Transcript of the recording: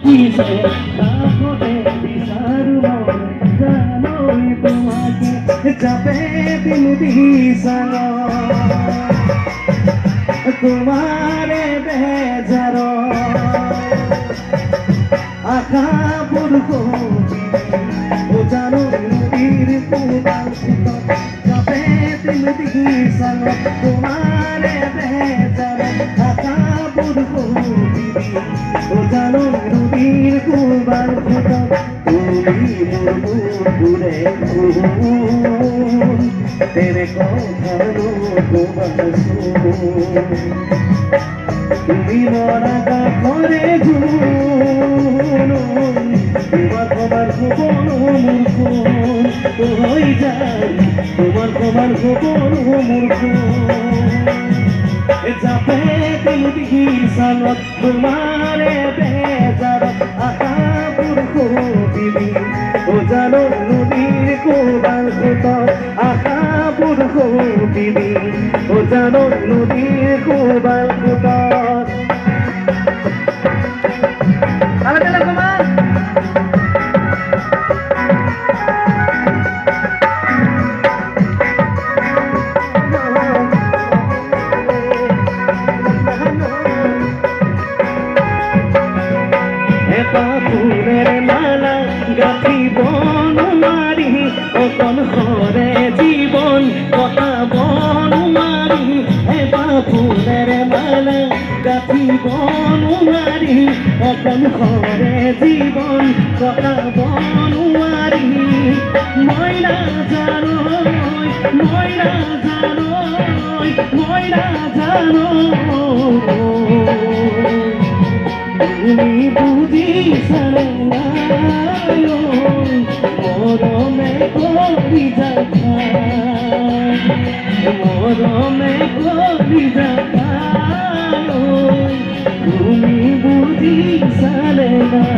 কিসে তাহলে বিচার জানোই তোমাকে যাবে দিন দিশাল তোমারে বেজার আখা বুড় ও জানো নদীর কোবাল যাবে দিন দিশাল তোমারে বেজার আখা বুড় ও জানো নদীর কোবাল তুমি মুরমুরে তেরে কথানো তোমার তুমি মরা করে তোমার খবর গোপন মূর্খ হয়ে যায় তোমার খবর গোপন মূর্খ যাবে দিদি সালত তোমারে বেজার আকা মূর্খ দিদি ও জানো নদীর কোবাল আকা মূর্খ দিদি ও জানো নদীর কোবাল ফুলের মালা গাঁথিব মারি অকন হরে জীবন কথা বন মারি এবা ফুলের মালা গাঁথিব মারি অকন হরে জীবন কথা বন মারি ময়না জানো ময়না জানো ময়না জানো তুমি বুঝিস না মরমে করি মরমে করি তুমি বুঝিস না